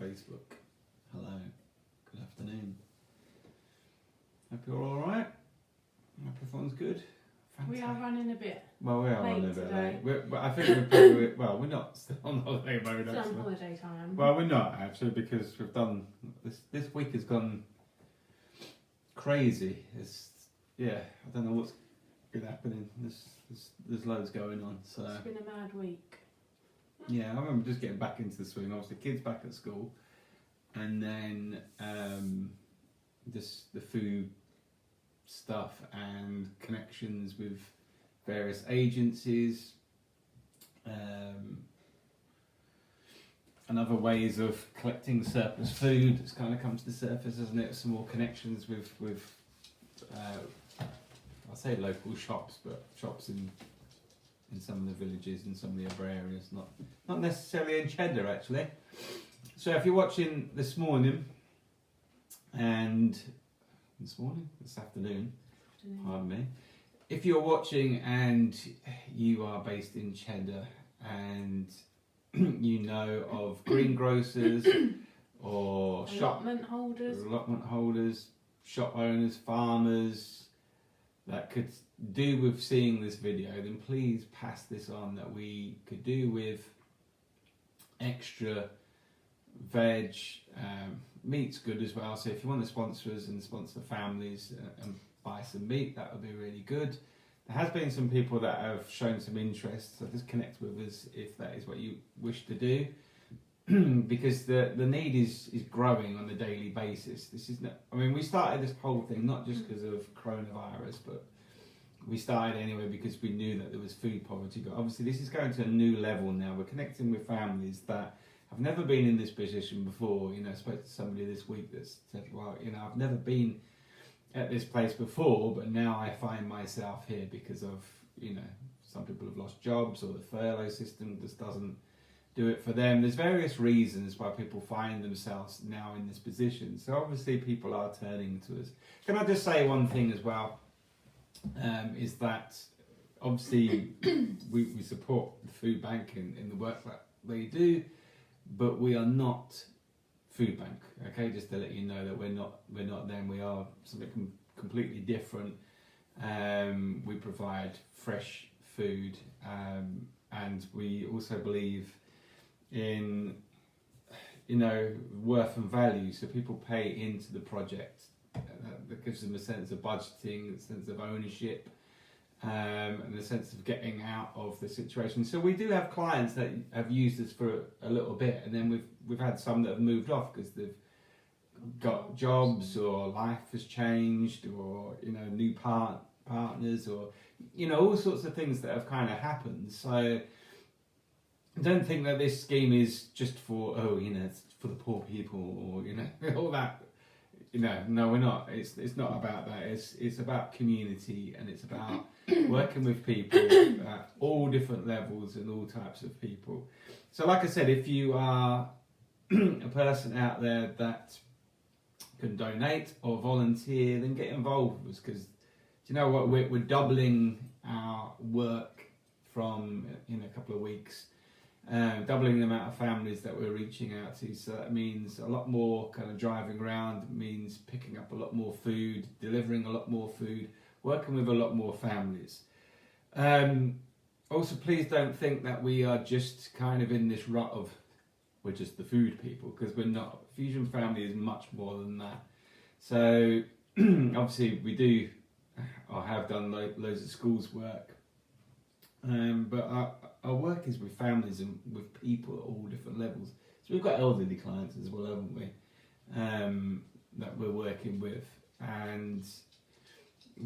Facebook. Hello, good afternoon. Hope you're all right. Hope everyone's good. We are running a bit. Well, we are running a bit today. late. But I think we're probably, well, we're not still on holiday mode Still on actually. holiday time. Well, we're not actually because we've done this week has gone crazy. I don't know what's been happening. There's loads going on. So It's been a mad week. yeah, I remember just getting back into the swing. Obviously, kids back at school, and then just the food stuff and connections with various agencies, and other ways of collecting surplus food. It's kind of come to the surface, hasn't it? Some more connections with I'll say local shops, but shops in some of the villages and some of the other areas, not necessarily in Cheddar actually. So if you're watching this afternoon, pardon me, if you're watching and you are based in Cheddar and you know of greengrocers or Allotment holders, shop owners, farmers that could do with seeing this video, then please pass this on, that we could do with extra veg. Meat's good as well, so if you want to sponsor us and sponsor families and buy some meat, that would be really good. There has been some people that have shown some interest, so just connect with us if that is what you wish to do. Because the need is growing on a daily basis. This is not, I mean, we started this whole thing not just because of coronavirus, but we started anyway because we knew that there was food poverty. But obviously this is going to a new level now. We're connecting with families that have never been in this position before. You know, I spoke to somebody this week that said, well, you know, I've never been at this place before, but now I find myself here because of, you know, some people have lost jobs or the furlough system just doesn't do it for them. There's various reasons why people find themselves now in this position. So obviously people are turning to us. Can I just say one thing as well? Is that obviously we support the food bank in the work that they do, but we are not food bank. Okay, just to let you know that we're not them. We are something completely different. We provide fresh food, and we also believe in, you know, worth and value. So people pay into the project. That gives them a sense of budgeting, a sense of ownership, and a sense of getting out of the situation. So we do have clients that have used us for a little bit, and then we've had some that have moved off because they've got jobs or life has changed, or, you know, new partners, or, you know, all sorts of things that have kind of happened. So I don't think that this scheme is just for, you know, it's for the poor people, or, you know, all that. You know, no, we're not. It's not about that. It's about community, and it's about working with people at all different levels and all types of people. So, like I said, if you are a person out there that can donate or volunteer, then get involved with us, because do you know what? We're doubling our work from in a couple of weeks. Doubling the amount of families that we're reaching out to, so that means a lot more kind of driving around, means picking up a lot more food, delivering a lot more food, working with a lot more families. Also, please don't think that we are just kind of in this rut of we're just the food people, because we're not. Fusion Family is much more than that. So obviously we do or have done loads of schools work, but our work is with families and with people at all different levels. So we've got elderly clients as well, haven't we? That we're working with, and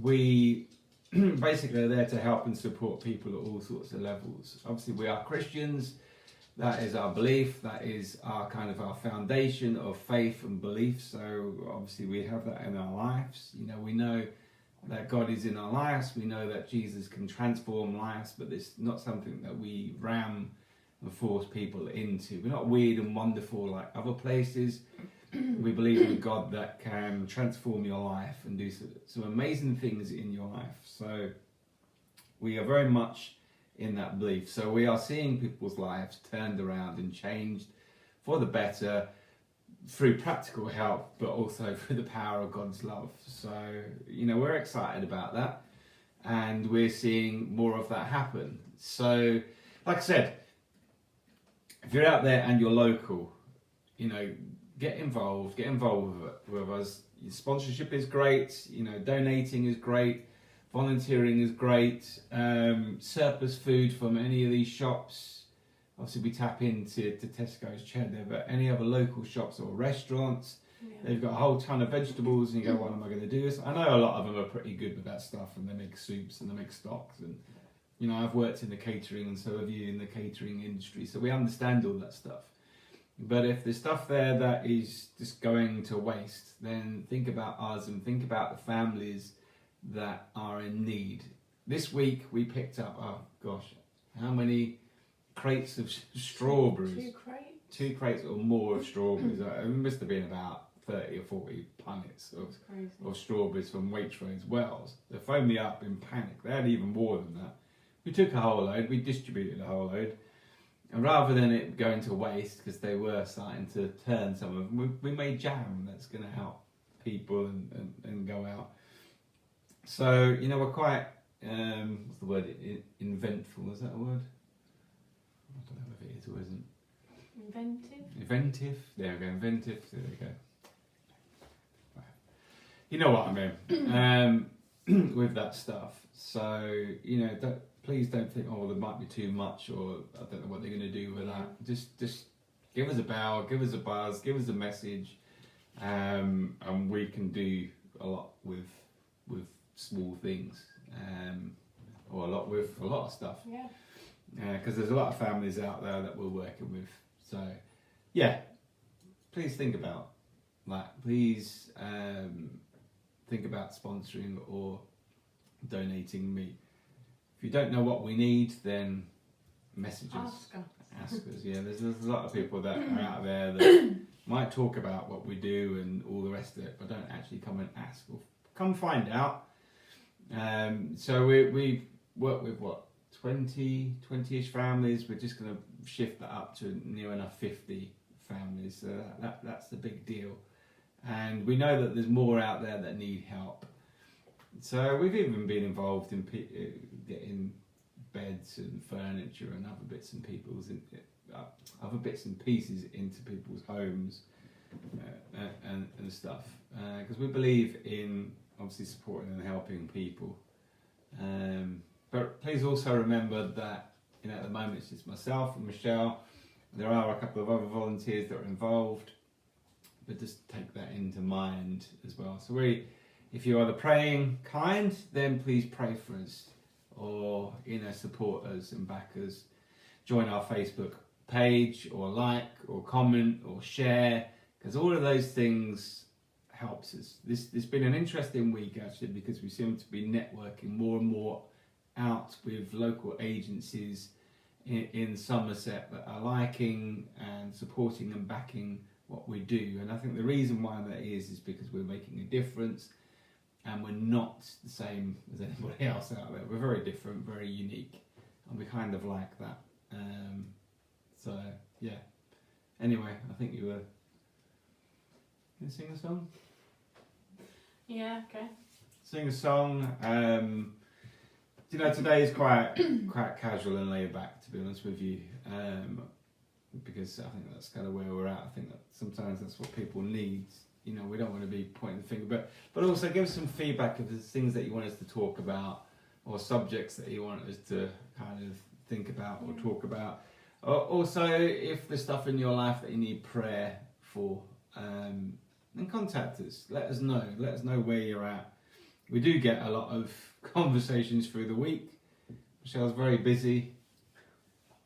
we basically are there to help and support people at all sorts of levels. Obviously, we are Christians. That is our belief. That is our kind of our foundation of faith and belief. So obviously, we have that in our lives. You know, we know that God is in our lives. We know that Jesus can transform lives, but it's not something that we ram and force people into. We're not weird and wonderful like other places. We believe in a God that can transform your life and do some amazing things in your life. So we are very much in that belief. So we are seeing people's lives turned around and changed for the better through practical help, but also through the power of God's love. So, we're excited about that, and we're seeing more of that happen. So, like I said, if you're out there and you're local, get involved with us. Your sponsorship is great, donating is great, volunteering is great, surplus food from any of these shops. Obviously, we tap into Tesco's, Cheddar, but any other local shops or restaurants, they've got a whole ton of vegetables, and you go, what am I going to do this? I know a lot of them are pretty good with that stuff, and they make soups and they make stocks, and I've worked in the catering, and so have you in the catering industry, so we understand all that stuff. But if there's stuff there that is just going to waste, then think about us and think about the families that are in need. This week we picked up, how many crates of strawberries? 2 crates or more of strawberries. It must have been about 30 or 40 punnets of strawberries from Waitrose Wells. They phoned me up in panic. They had even more than that. We took a whole load, we distributed a whole load. And rather than it going to waste, because they were starting to turn some of them, we made jam that's going to help people and go out. So, we're quite, what's the word, inventful, is that a word? I don't know if it is or isn't. Inventive? There we go, inventive, there we go. Right. You know what I mean, with that stuff. So, please don't think, there might be too much, or I don't know what they're going to do with that. Just give us a bell, give us a buzz, give us a message, and we can do a lot with small things, or a lot of stuff. Yeah. Because there's a lot of families out there that we're working with. So, please think about that. Please think about sponsoring or donating me. If you don't know what we need, then message us. Ask us. Yeah, there's a lot of people that are out there that might talk about what we do and all the rest of it, but don't actually come and ask or come find out. So we work with 20-ish families. We're just going to shift that up to near enough 50 families. So that's the big deal. And we know that there's more out there that need help. So we've even been involved in getting beds and furniture and other bits and pieces into people's homes and stuff. Because we believe in obviously supporting and helping people. But please also remember that at the moment it's just myself and Michelle. There are a couple of other volunteers that are involved, but just take that into mind as well. So if you're either praying kind, then please pray for us, or support us and back us. Join our Facebook page, or like, or comment, or share, because all of those things helps us. This has been an interesting week actually, because we seem to be networking more and more out with local agencies in Somerset that are liking and supporting and backing what we do. And I think the reason why that is because we're making a difference, and we're not the same as anybody else out there. We're very different, very unique, and we kind of like that. So yeah. Anyway, I think you were going to sing a song? Yeah, okay. Sing a song. Today is quite casual and laid back, to be honest with you, because I think that's kind of where we're at. I think that sometimes that's what people need. We don't want to be pointing the finger, but also give us some feedback if there's things that you want us to talk about, or subjects that you want us to kind of think about or talk about. Also, if there's stuff in your life that you need prayer for, then contact us. Let us know. Let us know where you're at. We do get a lot of conversations through the week. Michelle's very busy,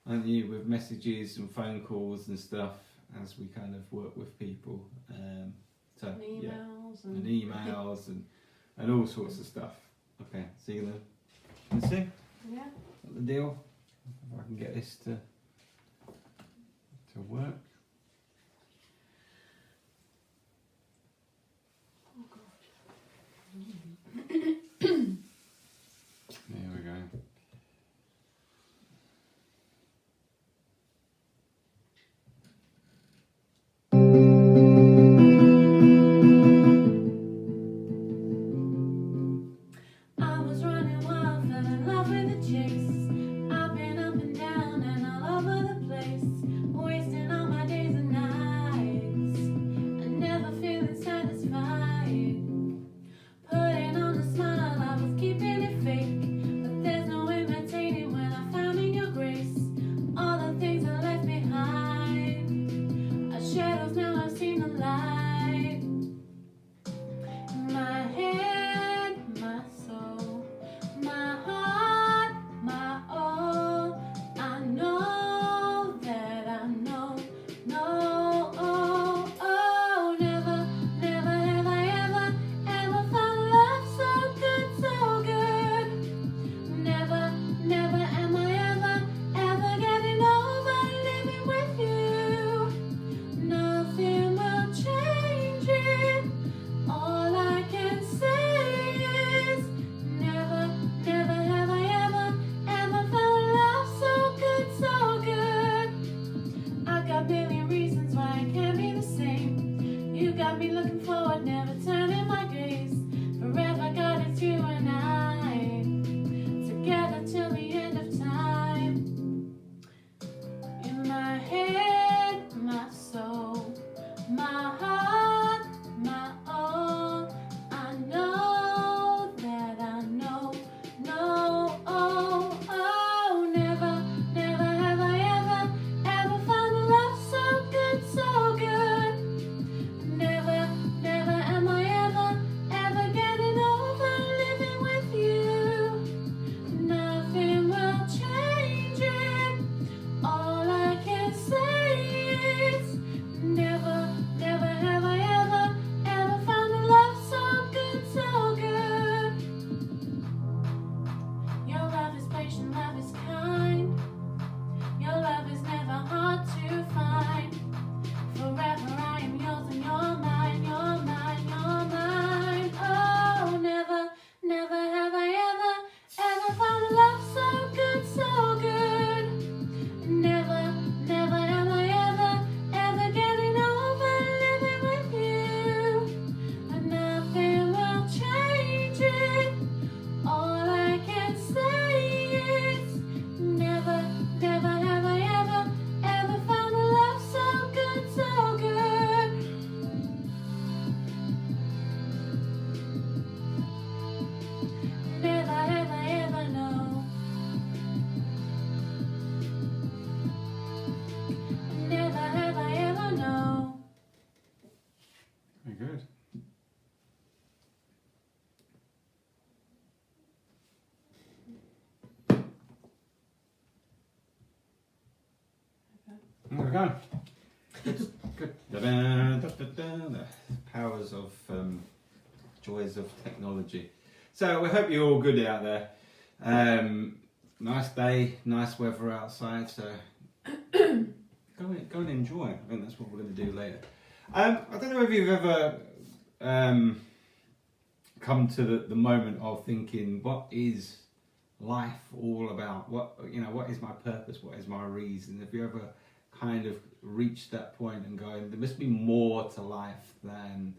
aren't you, with messages and phone calls and stuff as we kind of work with people. And emails and all sorts of stuff. Okay, see you then. Can you see? Yeah. What the deal? If I can get this to work. Oh God. There we go. Good. The powers of joys of technology. So we hope you're all good out there. Nice day, nice weather outside. So go and enjoy. I think that's what we're going to do later. I don't know if you've ever come to the moment of thinking, what is life all about? What is my purpose? What is my reason? Have you ever kind of reached that point and going, there must be more to life than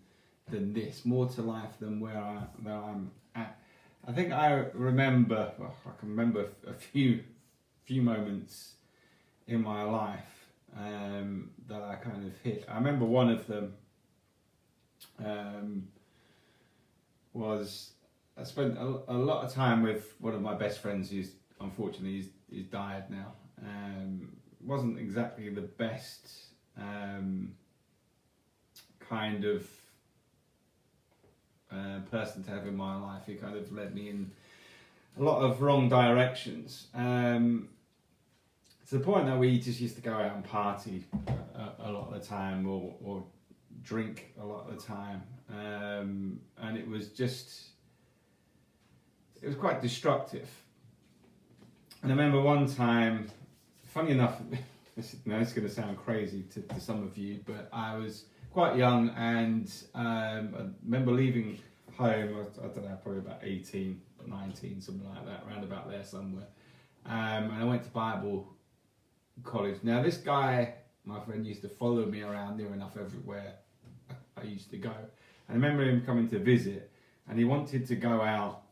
this, more to life than where I'm at? I think I can remember a few moments in my life that I kind of hit. I remember one of them was I spent a lot of time with one of my best friends who's unfortunately he's died now. Wasn't exactly the best kind of person to have in my life. He kind of led me in a lot of wrong directions. To the point that we just used to go out and party a lot of the time, or drink a lot of the time, and it was quite destructive. And I remember one time, funny enough, it's going to sound crazy to some of you, but I was quite young, and I remember leaving home, I don't know, probably about 18 or 19, something like that, around about there somewhere. And I went to Bible college. Now this guy, my friend, used to follow me around near enough everywhere I used to go. And I remember him coming to visit, and he wanted to go out,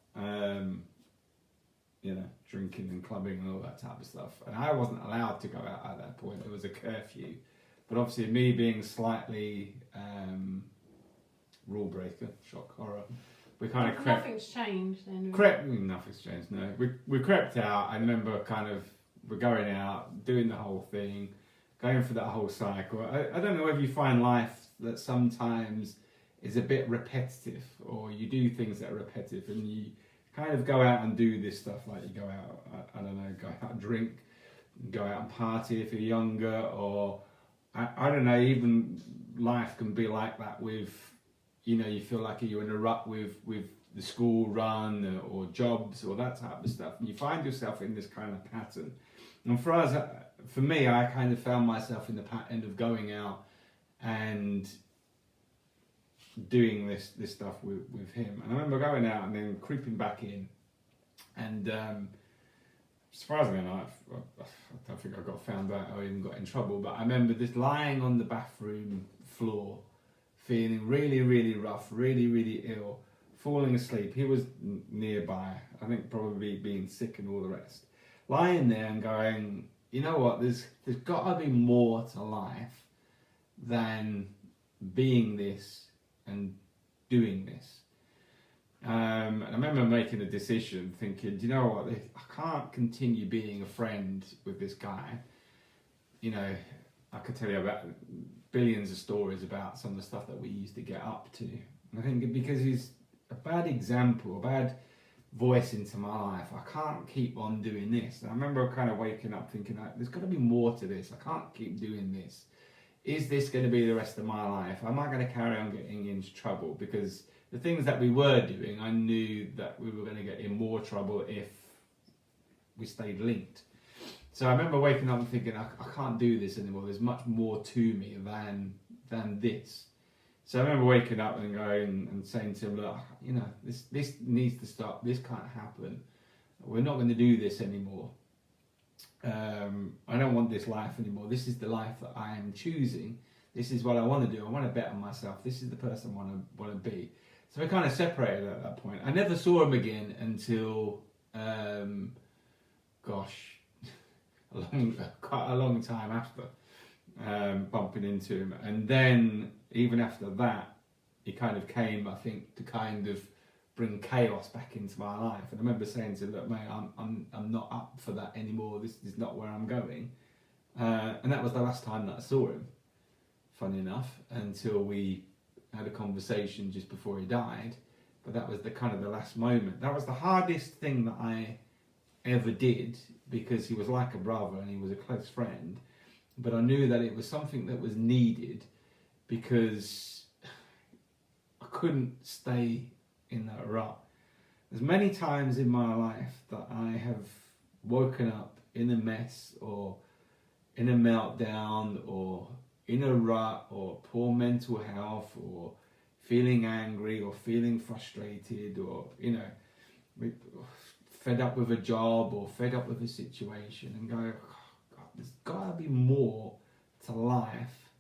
drinking and clubbing and all that type of stuff. And I wasn't allowed to go out at that point. It was a curfew. But obviously me being slightly rule breaker, shock horror, we kind of crept. Nothing's changed then. Nothing's changed, no. We crept out. I remember we're going out, doing the whole thing, going through that whole cycle. I don't know whether you find life that sometimes is a bit repetitive, or you do things that are repetitive and you kind of go out and do this stuff, like you go out, I don't know, go out and drink, go out and party if you're younger, or I don't know, even life can be like that with, you feel like you're in a rut with the school run or jobs or that type of stuff, and you find yourself in this kind of pattern. And for me, I kind of found myself in the pattern of going out and doing this stuff with him. And I remember going out and then creeping back in, and surprisingly enough, I don't think I got found out or even got in trouble, but I remember just lying on the bathroom floor, feeling really, really rough, really, really ill, falling asleep. He was nearby, I think probably being sick and all the rest. Lying there and going, you know what, there's got to be more to life than being this and doing this. And I remember making a decision, thinking, do you know what, I can't continue being a friend with this guy. I could tell you about billions of stories about some of the stuff that we used to get up to. And I think because he's a bad example, a bad voice into my life, I can't keep on doing this. And I remember kind of waking up thinking, there's got to be more to this. I can't keep doing this. Is this going to be the rest of my life? Am I going to carry on getting into trouble? Because the things that we were doing, I knew that we were going to get in more trouble if we stayed linked. So I remember waking up and thinking, I can't do this anymore. There's much more to me than this. So I remember waking up and going and saying to him, look, this needs to stop. This can't happen. We're not going to do this anymore. I don't want this life anymore. This is the life that I am choosing. This is what I want to do. I want to bet on myself. This is the person I want to be. So we kind of separated at that point. I never saw him again until, quite a long time after bumping into him. And then even after that, he kind of came, I think, to kind of bring chaos back into my life. And I remember saying to him, look, mate, I'm not up for that anymore. This is not where I'm going. And that was the last time that I saw him, funny enough, until we had a conversation just before he died. But that was the last moment. That was the hardest thing that I ever did, because he was like a brother and he was a close friend. but I knew that it was something that was needed because I couldn't stay in that rut. There's many times in my life that I have woken up in a mess or in a meltdown or in a rut or poor mental health or feeling angry or feeling frustrated or, fed up with a job or fed up with a situation and go, oh, God, there's got to be more to life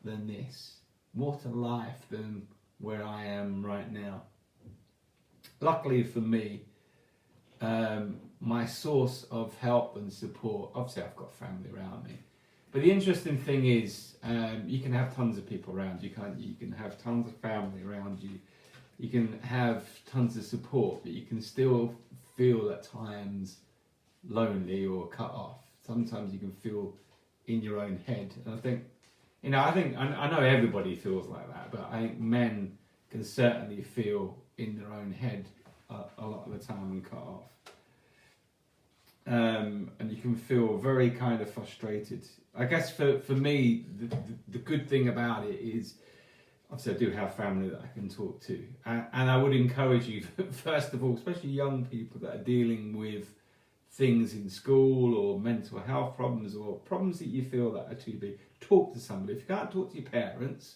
than this. More to life than where I am right now. Luckily for me, my source of help and support, obviously I've got family around me, but the interesting thing is you can have tons of people around you, can't you? You can have tons of family around you, you can have tons of support, but you can still feel at times lonely or cut off. Sometimes you can feel in your own head, and I know everybody feels like that, but I think men can certainly feel in their own head a lot of the time and cut off. And you can feel very kind of frustrated. I guess for me, the good thing about it is, obviously I do have family that I can talk to. And I would encourage you, first of all, especially young people that are dealing with things in school or mental health problems or problems that you feel that are too big, talk to somebody. If you can't talk to your parents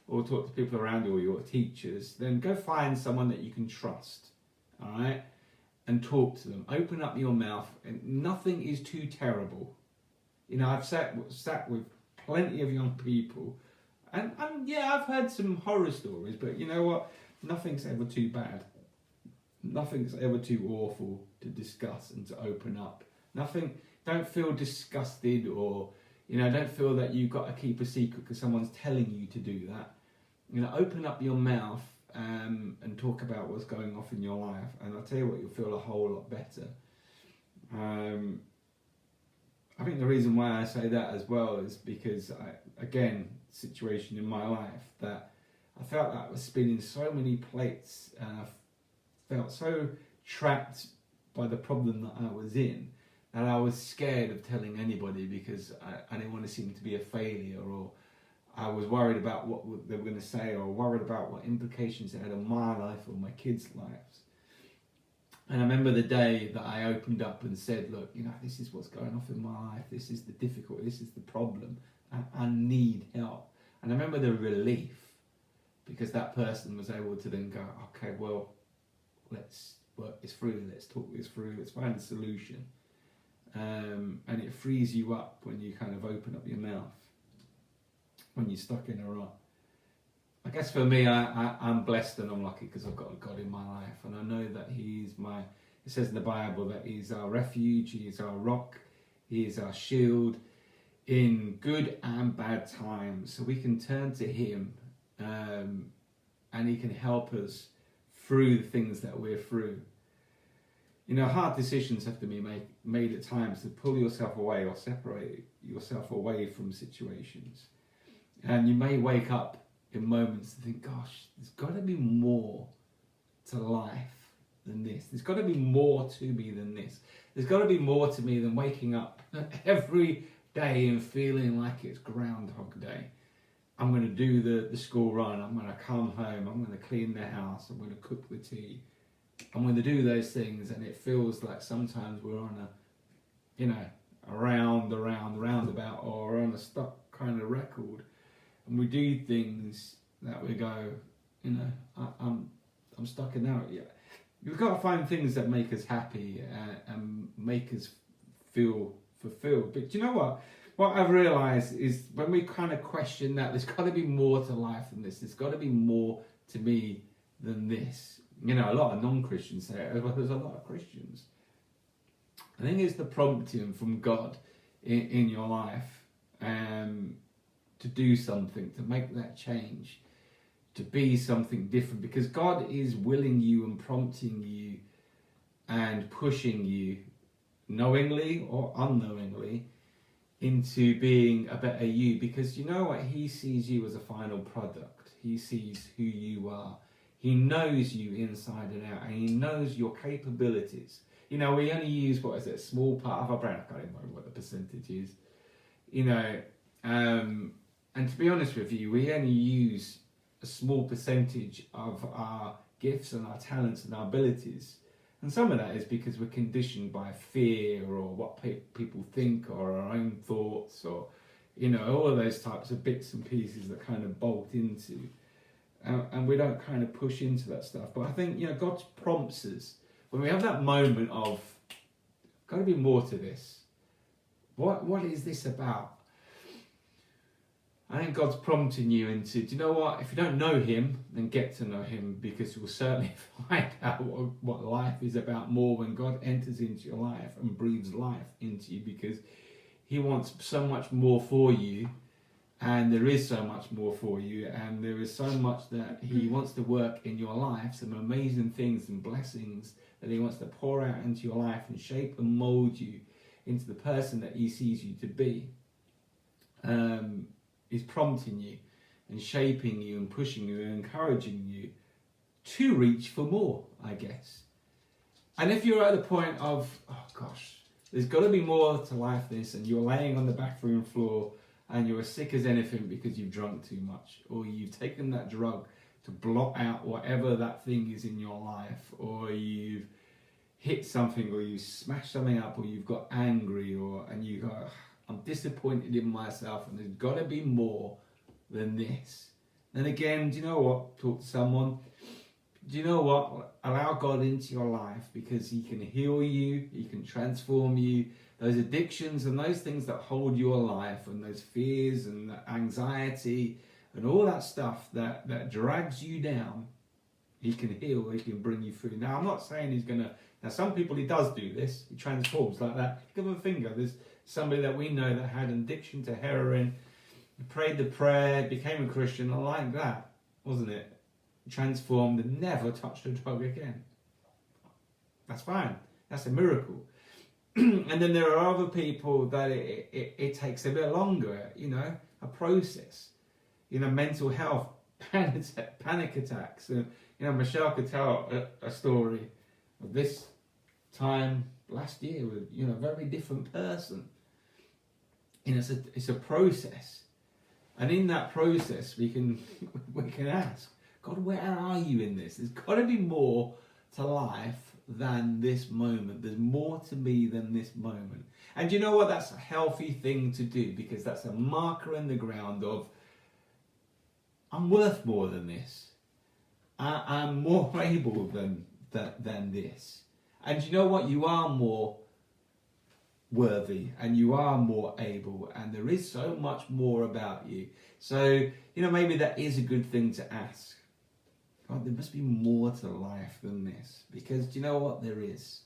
or talk to people around you or your teachers, then go find someone that you can trust, all right? And talk to them. Open up your mouth, and nothing is too terrible. I've sat with plenty of young people, and yeah, I've heard some horror stories, but you know what? Nothing's ever too bad. Nothing's ever too awful to discuss and to open up. Don't feel disgusted or, don't feel that you've got to keep a secret because someone's telling you to do that. Open up your mouth and talk about what's going on in your life, and I'll tell you what, you'll feel a whole lot better. I think the reason why I say that as well is because situation in my life that I felt like I was spinning so many plates, and I felt so trapped by the problem that I was in that I was scared of telling anybody because I didn't want to seem to be a failure, or I was worried about what they were going to say, or worried about what implications it had on my life or my kids' lives. And I remember the day that I opened up and said, look, this is what's going on in my life. This is the difficulty. This is the problem. I need help. And I remember the relief, because that person was able to then go, okay, well, let's work this through. Let's talk this through. Let's find a solution. And it frees you up when you kind of open up your mouth, when you're stuck in a rut. I guess for me, I'm blessed and I'm lucky because I've got a God in my life, and I know that it says in the Bible that He's our refuge, He is our rock, He is our shield in good and bad times. So we can turn to Him, and He can help us through the things that we're through. Hard decisions have to be made at times to pull yourself away or separate yourself away from situations. And you may wake up in moments to think, gosh, there's got to be more to life than this. There's got to be more to me than this. There's got to be more to me than waking up every day and feeling like it's Groundhog Day. I'm going to do the school run. I'm going to come home. I'm going to clean the house. I'm going to cook the tea. I'm going to do those things, and it feels like sometimes we're on a roundabout, or on a stuck kind of record. And we do things that we go, I'm stuck in that. Yeah. We've got to find things that make us happy and make us feel fulfilled. But you know what? What I've realised is when we kind of question that, there's got to be more to life than this. There's got to be more to me than this. A lot of non-Christians say it, but there's a lot of Christians. I think it's the prompting from God in your life to do something, to make that change, to be something different, because God is willing you and prompting you and pushing you, knowingly or unknowingly, into being a better you, because you know what? He sees you as a final product. He sees who you are. He knows you inside and out, and He knows your capabilities. We only use, a small part of our brain. I can't even remember what the percentage is. you know, and to be honest with you, we only use a small percentage of our gifts and our talents and our abilities. And some of that is because we're conditioned by fear or what people think or our own thoughts or, you know, all of those types of bits and pieces that kind of bolt into. And we don't kind of push into that stuff. But I think, you know, God prompts us. When we have that moment of, got to be more to this. What is this about? I think God's prompting you into, do you know what? If you don't know him, then get to know him, because you'll certainly find out what life is about more when God enters into your life and breathes life into you, because he wants so much more for you, and there is so much more for you, and there is so much that he wants to work in your life, some amazing things and blessings that he wants to pour out into your life and shape and mold you into the person that he sees you to be. Is prompting you and shaping you and pushing you and encouraging you to reach for more, I guess. And if you're at the point of, oh gosh, there's got to be more to life than this, and you're laying on the bathroom floor and you're as sick as anything because you've drunk too much, or you've taken that drug to blot out whatever that thing is in your life, or you've hit something, or you smashed something up, or you've got angry, and you go, I'm disappointed in myself, and there's got to be more than this. And again, do you know what? Talk to someone. Do you know what? Allow God into your life, because he can heal you, he can transform you. Those addictions and those things that hold your life, and those fears and that anxiety and all that stuff that drags you down, he can heal, he can bring you through. Now, I'm not saying he's going to... Now, some people, he does do this. He transforms like that. Give him a finger. There's somebody that we know that had an addiction to heroin, prayed the prayer, became a Christian, like that, wasn't it? Transformed and never touched a drug again. That's fine. That's a miracle. And then there are other people that it takes a bit longer, you know, a process. You know, mental health, panic attacks. And, you know, Michelle could tell a story of this time last year with, you know, a very different person. You know, it's a process, and in that process we can ask God, where are you in this? There's got to be more to life than this moment. There's more to me than this moment. And you know what? That's a healthy thing to do, because that's a marker in the ground of, I'm worth more than this. I'm more able than this. And you know what? You are more worthy, and you are more able, and there is so much more about you. So, you know, maybe that is a good thing to ask. God, there must be more to life than this, because do you know what? There is.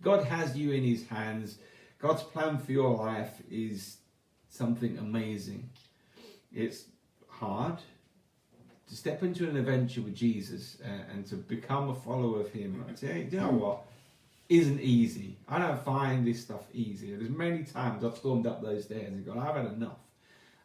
God has you in his hands. God's plan for your life is something amazing. It's hard to step into an adventure with Jesus and to become a follower of him. Do you know what? Isn't easy. I don't find this stuff easy. There's many times I've stormed up those stairs and gone, I've had enough.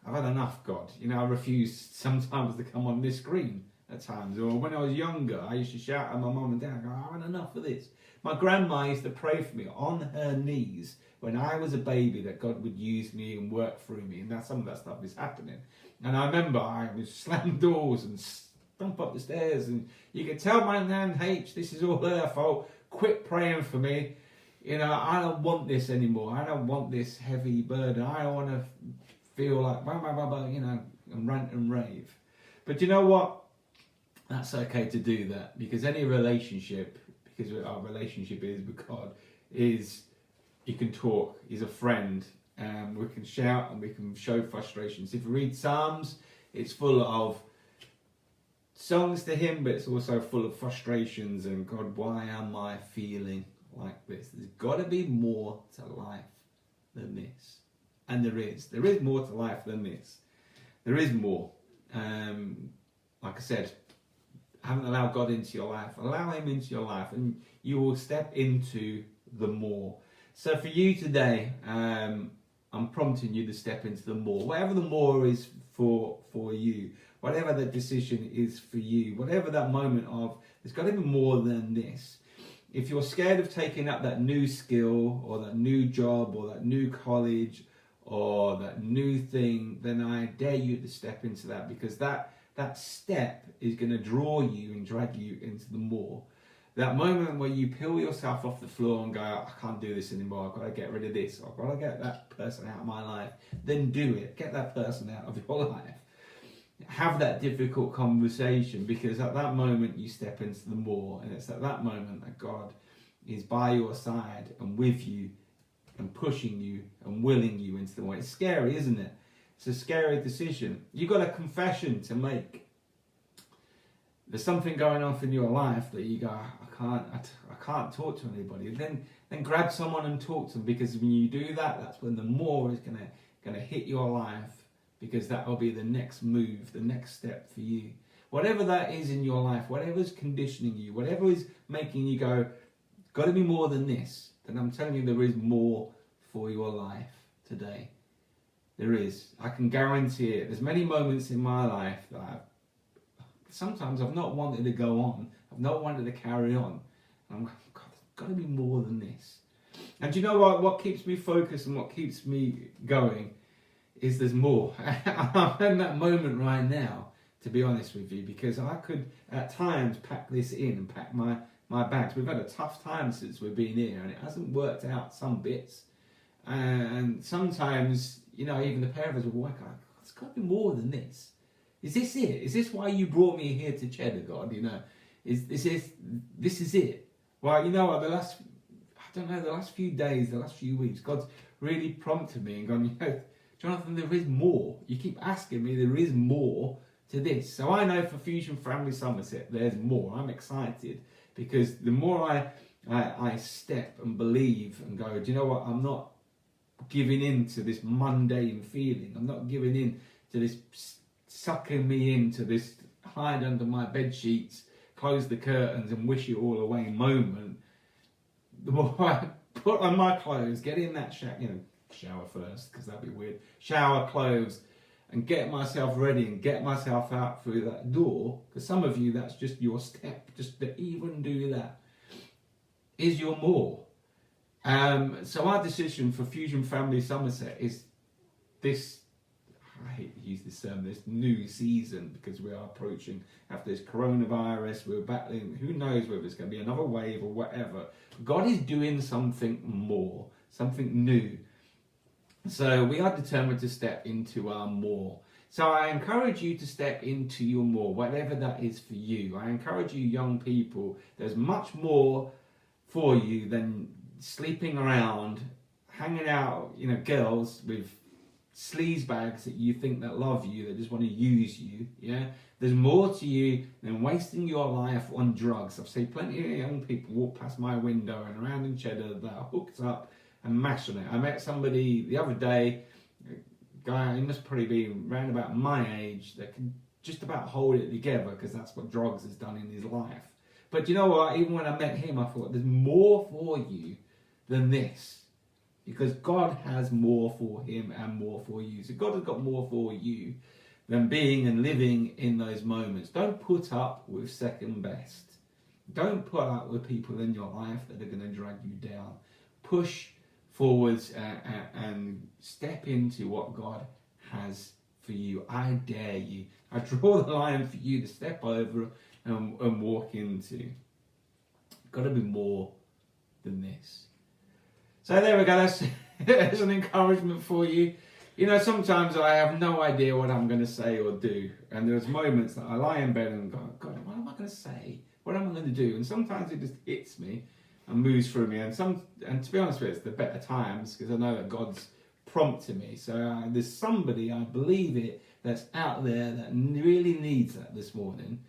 I've had enough, God. You know, I refuse sometimes to come on this screen at times. Or when I was younger, I used to shout at my mum and dad, I've had enough of this. My grandma used to pray for me on her knees when I was a baby, that God would use me and work through me. And now some of that stuff is happening. And I remember I would slam doors and stomp up the stairs, and you could tell my nan, this is all her fault. Quit praying for me. You know, I don't want this anymore. I don't want this heavy burden. I don't want to feel like, you know, and rant and rave. But you know what? That's okay to do that, because any relationship, because our relationship is with God, is you can talk. He's a friend. We can shout and we can show frustrations. If you read Psalms, it's full of songs to him, but it's also full of frustrations and, God, why am I feeling like this? There's got to be more to life than this. And there is more to life than this. There is more. Like I said, haven't allowed God into your life. Allow him into your life, and you will step into the more. So for you today, I'm prompting you to step into the more. Whatever the more is for you. Whatever that decision is for you, whatever that moment of, there's got to be more than this. If you're scared of taking up that new skill or that new job or that new college or that new thing, then I dare you to step into that, because that step is going to draw you and drag you into the more. That moment where you peel yourself off the floor and go, I can't do this anymore, I've got to get rid of this, I've got to get that person out of my life, then do it. Get that person out of your life. Have that difficult conversation, because at that moment you step into the more, and it's at that moment that God is by your side and with you and pushing you and willing you into the more. It's scary, isn't it? It's a scary decision. You've got a confession to make. There's something going on in your life that you go, I can't talk to anybody. Then grab someone and talk to them, because when you do that, that's when the more is gonna hit your life, because that will be the next move, the next step for you. Whatever that is in your life, whatever's conditioning you, whatever is making you go, got to be more than this, then I'm telling you there is more for your life today. There is. I can guarantee it. There's many moments in my life that sometimes I've not wanted to go on. I've not wanted to carry on. And I'm going, God, there's got to be more than this. And do you know what keeps me focused and what keeps me going is there's more. I'm in that moment right now, to be honest with you, because I could at times pack this in and pack my bags. We've had a tough time since we've been here, and it hasn't worked out some bits. And sometimes, even the pair of us will work out, it's got to be more than this. Is this it? Is this why you brought me here to Cheddar, God? This is it? Well, the last few days, the last few weeks, God's really prompted me and gone, Jonathan, there is more. You keep asking me, there is more to this. So I know for Fusion Family Somerset, there's more. I'm excited, because the more I step and believe and go, do you know what? I'm not giving in to this mundane feeling. I'm not giving in to this sucking me into this hide under my bed sheets, close the curtains and wish it all away moment. The more I put on my clothes, get in that shower first, because that'd be weird. Shower, clothes, and get myself ready and get myself out through that door. Because some of you, that's just your step. Just to even do that is your more. So our decision for Fusion Family Somerset is this. I hate to use this term, this new season, because we are approaching, after this coronavirus, we're battling, who knows whether it's going to be another wave or whatever. God is doing something more, something new. So we are determined to step into our more. So I encourage you to step into your more, whatever that is for you. I encourage you, young people, there's much more for you than sleeping around, hanging out, girls with sleaze bags that you think that love you, that just want to use you. There's more to you than wasting your life on drugs. I've seen plenty of young people walk past my window and around in Cheddar that are hooked up and mashing it. I met somebody the other day, a guy, he must probably be around about my age, that can just about hold it together, because that's what drugs has done in his life. But you know what, even when I met him, I thought there's more for you than this. Because God has more for him and more for you. So God has got more for you than being and living in those moments. Don't put up with second best. Don't put up with people in your life that are going to drag you down. Push forwards and step into what God has for you. I dare you. I draw the line for you to step over and walk into. Got to be more than this. So there we go, that's an encouragement for you. Sometimes I have no idea what I'm going to say or do. And there's moments that I lie in bed and go, God, what am I going to say? What am I going to do? And sometimes it just hits me and moves through me. And to be honest with you, it's the better times, because I know that God's prompting me. So there's somebody, I believe it, that's out there that really needs that this morning.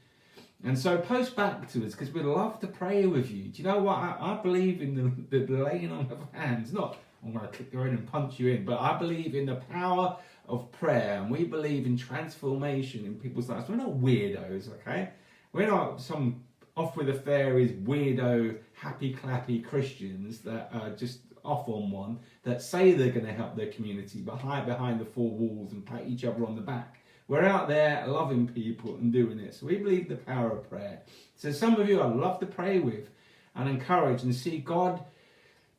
And so post back to us, because we'd love to pray with you. Do you know what? I believe in the laying on of hands. Not, I'm going to kick you in and punch you in, but I believe in the power of prayer. And we believe in transformation in people's lives. We're not weirdos, okay? We're not some off with the fairies, weirdo, happy clappy Christians that are just off on one, that say they're going to help their community, but hide behind the four walls and pat each other on the back. We're out there loving people and doing it. So we believe the power of prayer. So some of you I'd love to pray with and encourage and see God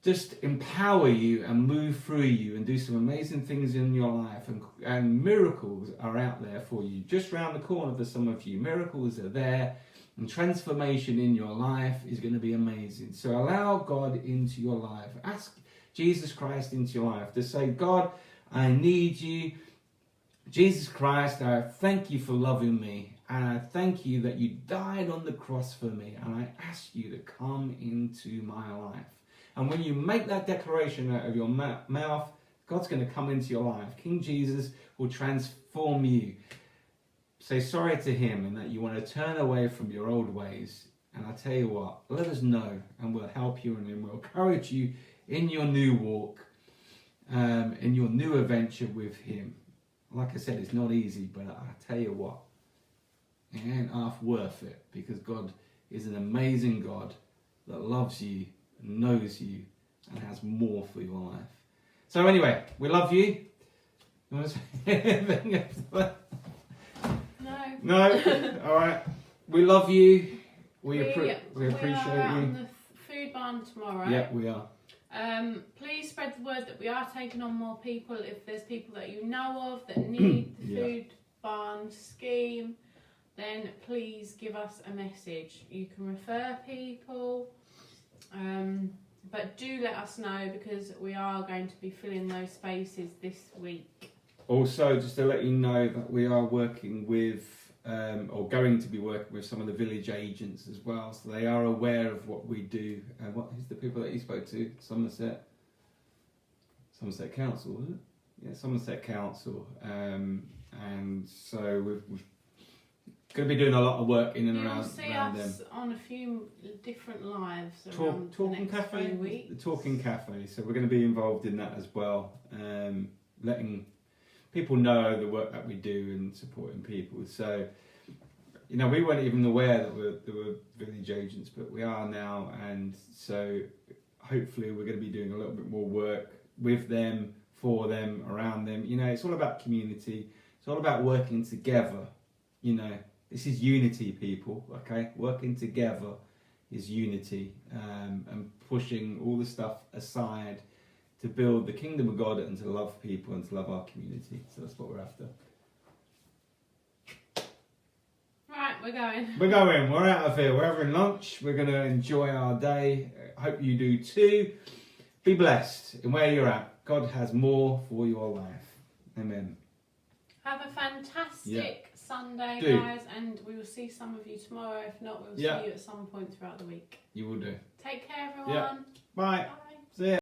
just empower you and move through you and do some amazing things in your life, and miracles are out there for you just round the corner for some of you. Miracles are there, and transformation in your life is going to be amazing. So allow God into your life. Ask Jesus Christ into your life to say, God, I need you. Jesus Christ, I thank you for loving me, and I thank you that you died on the cross for me, and I ask you to come into my life. And when you make that declaration out of your mouth, God's going to come into your life. King Jesus will transform you. Say sorry to him, and that you want to turn away from your old ways. And I tell you what, let us know, and we'll help you, and we'll encourage you in your new walk, in your new adventure with him. Like I said, it's not easy, but I tell you what, it ain't half worth it, because God is an amazing God that loves you, knows you, and has more for your life. So anyway, we love you. You want to say anything after that? No? All right. We love you. We appreciate we are out you. on the food barn tomorrow. Yeah, we are. Please spread the word that we are taking on more people. If there's people that you know of that need the food barn scheme, then please give us a message. You can refer people, but do let us know, because we are going to be filling those spaces this week. Also, just to let you know that we are working with, or going to be working with some of the village agents as well, so they are aware of what we do. And what is the people that you spoke to? Somerset Council, was it? Yeah, Somerset Council. And so we're going to be doing a lot of work in and around them. You'll see us on a few different lives around Talking the next Cafe, few weeks. the Talking Cafe. So we're going to be involved in that as well, letting people know the work that we do and supporting people. So, you know, we weren't even aware that there were village agents, but we are now. And so hopefully we're going to be doing a little bit more work with them, for them, around them. You know, it's all about community. It's all about working together. You know, this is unity, people, okay? Working together is unity, and pushing all the stuff aside to build the kingdom of God and to love people and to love our community. So that's what we're after. Right, we're going. We're out of here. We're having lunch. We're going to enjoy our day. Hope you do too. Be blessed in where you're at. God has more for your life. Amen. Have a fantastic Sunday, Do. guys, and we will see some of you tomorrow. If not, we'll see you at some point throughout the week. You will do. Take care, everyone. Yeah.